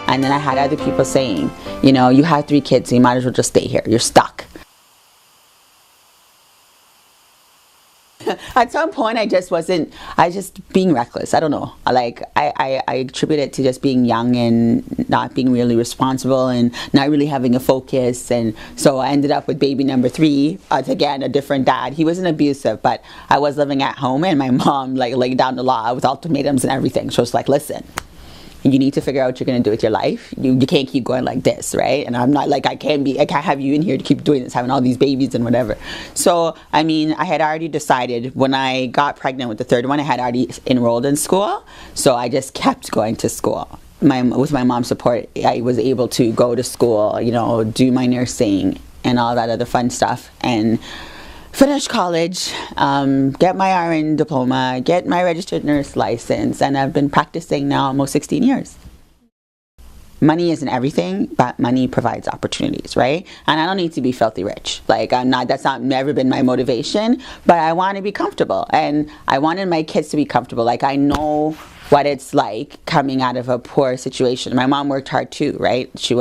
And then I had other people saying, you know, you have 3 kids, so you might as well just stay here. You're stuck. At some point, I just being reckless. I don't know. Like, I attribute it to just being young and not being really responsible and not really having a focus. And so I ended up with baby number 3. Again, a different dad. He wasn't abusive, but I was living at home, and my mom like laid down the law with ultimatums and everything. So it's like, listen, you need to figure out what you're going to do with your life. You can't keep going like this, right? And I'm not like, I can't have you in here to keep doing this, having all these babies and whatever. So, I mean, I had already decided when I got pregnant with the 3rd one, I had already enrolled in school. So I just kept going to school. With my mom's support, I was able to go to school, you know, do my nursing and all that other fun stuff. And finish college, get my RN diploma, get my registered nurse license, and I've been practicing now almost 16 years. Money isn't everything, but money provides opportunities, right? And I don't need to be filthy rich. Like, that's never been my motivation, but I want to be comfortable, and I wanted my kids to be comfortable. Like, I know what it's like coming out of a poor situation. My mom worked hard too, right? She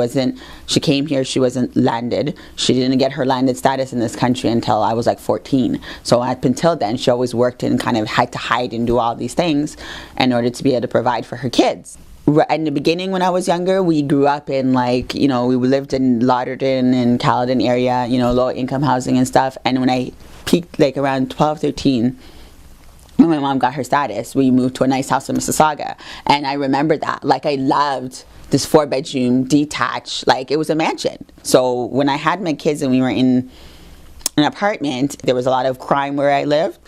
came here, she wasn't landed. She didn't get her landed status in this country until I was like 14. So up until then, she always worked and kind of had to hide and do all these things in order to be able to provide for her kids. In the beginning, when I was younger, we grew up in, like, you know, we lived in Lauderdale and Caledon area, you know, low income housing and stuff. And when I peaked like around 12, 13, when my mom got her status, we moved to a nice house in Mississauga. And I remember that. Like, I loved this 4-bedroom detached, like, it was a mansion. So when I had my kids and we were in an apartment, there was a lot of crime where I lived.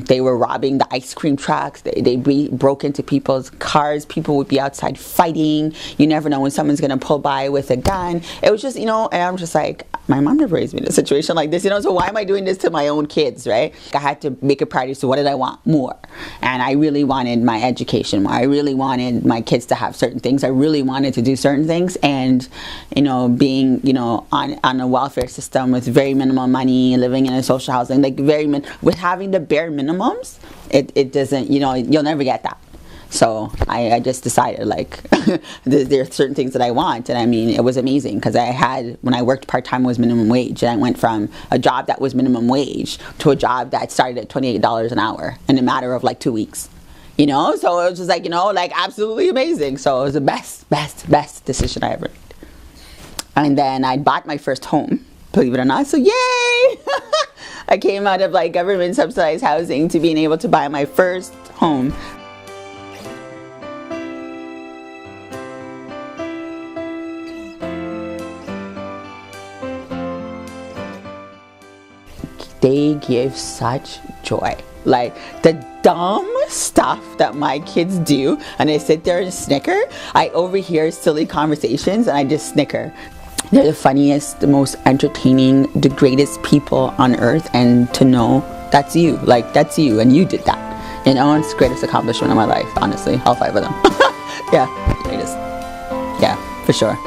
They were robbing the ice cream trucks. They broke into people's cars. People would be outside fighting. You never know when someone's going to pull by with a gun. It was just, you know, and I'm just like, my mom never raised me in a situation like this, you know, so why am I doing this to my own kids, right? I had to make a priority. So what did I want? More. And I really wanted my education more. I really wanted my kids to have certain things. I really wanted to do certain things. And, you know, being, you know, on a welfare system with very minimal money, living in a social housing, like with having the bare minimums, it doesn't, you know, you'll never get that. So I just decided, like, there are certain things that I want. And I mean, it was amazing because when I worked part-time, it was minimum wage. And I went from a job that was minimum wage to a job that started at $28 an hour in a matter of like 2 weeks. You know, so it was just like, you know, like absolutely amazing. So it was the best decision I ever made. And then I bought my first home, believe it or not. So yay! I came out of like government subsidized housing to being able to buy my first home. They give such joy. Like the dumb stuff that my kids do, and I sit there and snicker. I overhear silly conversations and I just snicker. They're the funniest, the most entertaining, the greatest people on earth, and to know that's you, like that's you and you did that. You know, it's the greatest accomplishment of my life, honestly, all 5 of them. Yeah, greatest. Yeah, for sure.